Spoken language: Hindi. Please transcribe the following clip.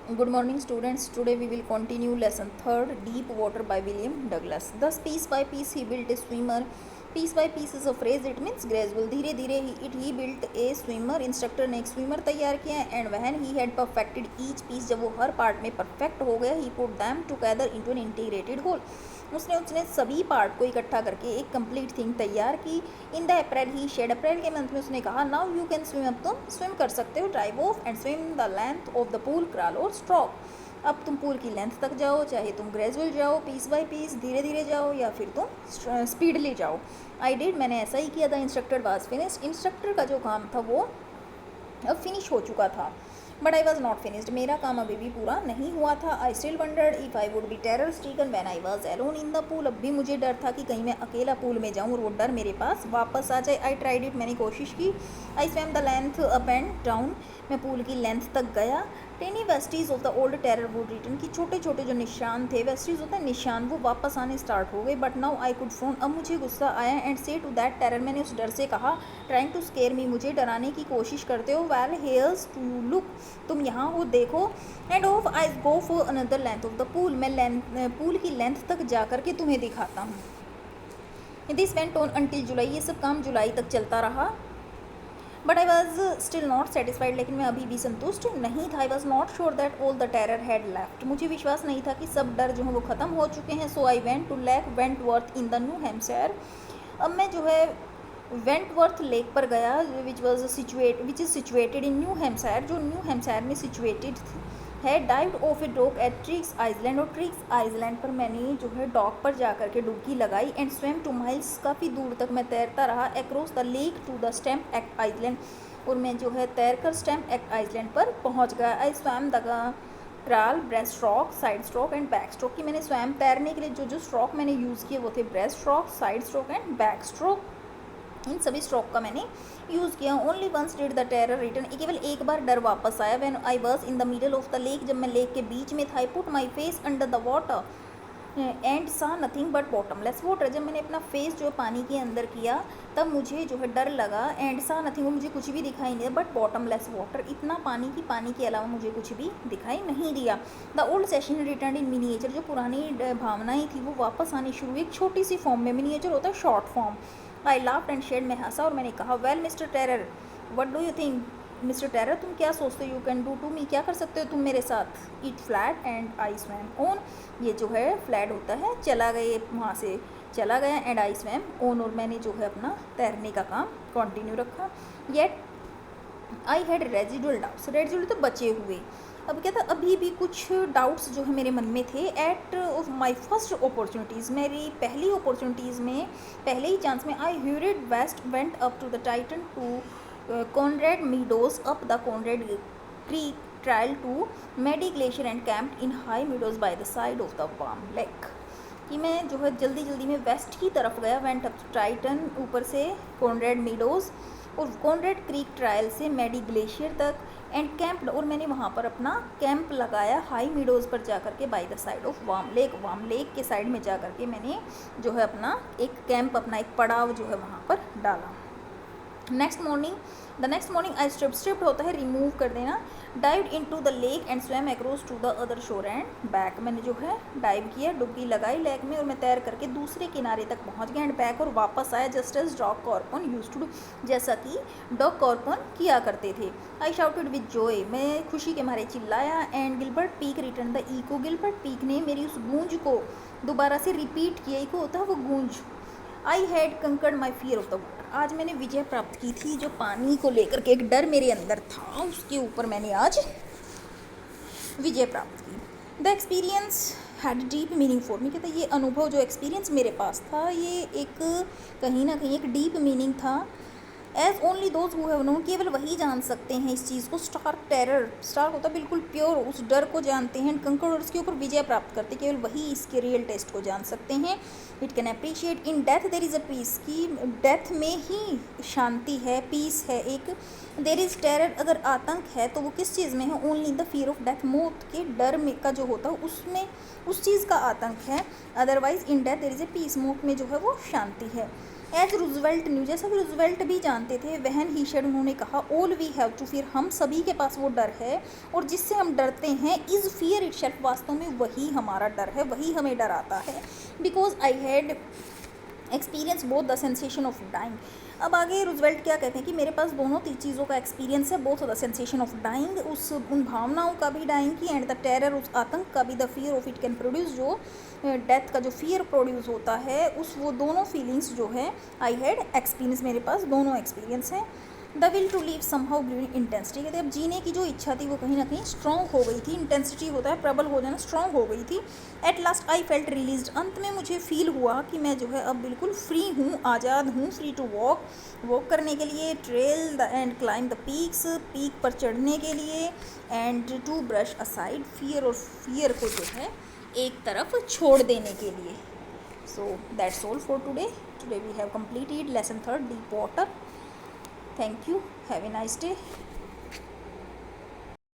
Good morning, students. Today we will continue lesson 3rd, Deep Water by William Douglas. Thus, piece by piece, he built a swimmer. Piece by piece is a phrase, it means gradual. धीरे धीरे he built a swimmer. Instructor ने एक swimmer तैयार किया and when he had perfected each piece, जब वो हर part में perfect हो गया, he put them together into an integrated whole. उसने सभी पार्ट को इकट्ठा करके एक कंप्लीट थिंग तैयार की. In the April he shade, अप्रैल के मंथ में उसने कहा नाउ यू कैन स्विम, अब तुम स्विम कर सकते हो. Drive of and swim the length of the pool, crawl और स्ट्रोक. अब तुम पूल की लेंथ तक जाओ, चाहे तुम ग्रेजुअल जाओ, पीस बाय पीस धीरे धीरे जाओ, या फिर तुम स्पीडली जाओ. आई डिड, मैंने ऐसा ही किया. The instructor was finished, instructor का जो काम था वो अब फिनिश हो चुका था. But I was not finished, मेरा काम अभी भी पूरा नहीं हुआ था. I still wondered if I would be terror stricken when I was alone in the pool, अब भी मुझे डर था कि कहीं मैं अकेला पूल में जाऊँ और वो डर मेरे पास वापस आ जाए. आई ट्राइड इट, मैंने कोशिश की. I swam the length up and down, मैं पूल की लेंथ तक गया. Tiny vestiges of the old terror would return, की छोटे छोटे जो निशान थे, वेस्टीज होता है निशान, वो वापस आने स्टार्ट हो गए. But now I could prone, अब मुझे गुस्सा आया. एंड से टू दैट टेरर, मैंने उस डर से कहा, ट्राइंग टू स्केयर मी, मुझे डराने की कोशिश करते हो. वेल हेयर्स टू लुक, तुम यहाँ हो देखो. End of I go for another length of the pool, मैं पूल की लेंथ तक जा करके तुम्हें दिखाता हूँ. दिस वेंट ऑन अंटिल जुलाई, ये सब काम जुलाई तक चलता रहा. But I was still not satisfied, लेकिन मैं अभी भी संतुष्ट नहीं था. आई was not sure that all the terror had left, मुझे विश्वास नहीं था कि सब डर जो है वो ख़त्म हो चुके हैं. So I went to Lake Wentworth in the New Hampshire, अब मैं जो है वेंटवर्थ लेक पर गया, which is situated in New Hampshire, जो न्यू हैम्पशायर में सिचुएटेड है. Dived off a dock at Tricks Island, और ट्रिक्स आइसलैंड पर मैंने जो है डॉक पर जा कर के डुबकी लगाई. एंड स्विम 2 miles, काफ़ी दूर तक मैं तैरता रहा. Across the lake to the stamp act island, और मैं जो है तैर कर स्टैम्प एक्ट आइसलैंड पर पहुंच गया. आई swam the crawl, breast stroke, side stroke and back stroke, की मैंने स्वैम तैरने के लिए जो स्ट्रोक मैंने यूज़ किए वो थे breast stroke, side stroke and back stroke. इन सभी स्ट्रोक का मैंने यूज़ किया. Only once did the terror return, केवल एक बार डर वापस आया. When I was in the middle of the lake, जब मैं लेक के बीच में था. I put my face under the water and saw nothing but bottomless water, जब मैंने अपना फेस जो पानी के अंदर किया तब मुझे जो है डर लगा. एंड सा नथिंग, मुझे कुछ भी दिखाई नहीं दिया. बट बॉटमलेस वाटर, इतना पानी के अलावा मुझे कुछ भी दिखाई नहीं दिया. The old session return in miniature, जो पुरानी भावनाएं थी वो वापस आनी शुरू हुई एक छोटी सी फॉर्म में. मिनिएचर होता है short form. I laughed and said, मैं हंसा और मैंने कहा, well mister terror what do you think, mister terror तुम क्या सोचते हो, you can do to me, क्या कर सकते हो तुम मेरे साथ. It fled and I swam on, ये जो है फ्लैट होता है चला गए, वहाँ से चला गया. एंड आई स्वैम ऑन, और मैंने जो है अपना तैरने का काम कंटिन्यू रखा. Yet I had residual doubts, residual तो बचे हुए. अब क्या था, अभी भी कुछ डाउट्स जो है मेरे मन में थे. At of my first opportunities, मेरी पहली अपॉर्चुनिटीज़ में, पहले ही चांस में, I hurried west went up to the Titan to Conrad Meadows, up the Conrad Creek trail to Medi glacier and camped in high meadows by the side of the warm lake, कि मैं जो है जल्दी जल्दी में वेस्ट की तरफ गया. वेंट अप टाइटन, ऊपर से कॉनरेड मीडोज, और कॉनरेड क्रीक ट्रायल से मेडी ग्लेशियर तक. एंड कैंप्ड, और मैंने वहाँ पर अपना कैंप लगाया हाई मीडोज़ पर जा करके bye the side of warm lake के साइड में जा करके मैंने जो है अपना एक कैंप, अपना एक पड़ाव जो है वहाँ पर डाला. The next morning I stripped होता है रिमूव कर देना. Dived into the lake and swam across to the other shore and back, मैंने जो है डाइव किया, डुबकी लगाई लेक में, और मैं तैर करके दूसरे किनारे तक पहुंच गया. एंड बैक, और वापस आया. Just as Dog Corpan used to do, जैसा कि डॉग कॉर्पन किया करते थे. आई शाउटेड विद जॉय, मैं खुशी के मारे चिल्लाया. And Gilbert Peak return the echo, Gilbert Peak ने मेरी उस गूंज को दोबारा से रिपीट किया. इको होता है वो गूंज. I had conquered my fear of the water, आज मैंने विजय प्राप्त की थी. जो पानी को लेकर के एक डर मेरे अंदर था, उसके ऊपर मैंने आज विजय प्राप्त की. The experience had deep meaning for me, कहता ये अनुभव, जो एक्सपीरियंस मेरे पास था, ये एक कहीं ना कहीं एक डीप मीनिंग था. As only those who have known, केवल वही जान सकते हैं इस चीज़ को. स्टार्क टेरर, स्टार्क होता है बिल्कुल प्योर, उस डर को जानते हैं. कंकर्ड, और उसके ऊपर विजय प्राप्त करते, केवल वही इसके रियल टेस्ट को जान सकते हैं. It can appreciate in death there is a peace, की डेथ में ही शांति है, पीस है एक. देर इज़ टेरर, अगर आतंक है तो वो किस चीज़ में है, only the fear of death, मौत के डर में का जो होता है उसमें, उस चीज़ का आतंक है. Otherwise in death there is a peace, मौत में जो है वो शांति है. एज रूजवेल्ट न्यू, जैसा कि रूजवेल्ट भी जानते थे, वहन ही शेड उन्होंने कहा, all we have to fear, हम सभी के पास वो डर है और जिससे हम डरते हैं, इज़ फियर इटसेल्फ, वास्तव में वही हमारा डर है, वही हमें डराता है। Because I had experience both the sensation of dying. अब आगे रूजवेल्ट क्या कहते हैं कि मेरे पास दोनों चीज़ों का एक्सपीरियंस है, both the sensation of dying, उन भावनाओं का भी डाइंग की, एंड द टेरर, उस आतंक का भी, the fear of it can produce, जो डेथ का जो फियर प्रोड्यूस होता है, उस वो दोनों फीलिंग्स जो है आई हैड एक्सपीरियंस, मेरे पास दोनों एक्सपीरियंस हैं। The will to live somehow green intensity, कहते हैं अब जीने की जो इच्छा थी वो कहीं ना कहीं स्ट्रॉन्ग हो गई थी, इंटेंसिटी होता है प्रबल हो जाना, स्ट्रॉन्ग हो गई थी। At last I felt released, अंत में मुझे फील हुआ कि मैं जो है अब बिल्कुल फ्री हूँ, आज़ाद हूँ, फ्री टू वॉक करने के लिए, trail the and climb the peaks, peak पर चढ़ने के लिए, and to brush aside fear, और फियर को जो है एक तरफ छोड़ देने के लिए। So that's all for today we have completed lesson 3 deep water. Thank you. Have a nice day.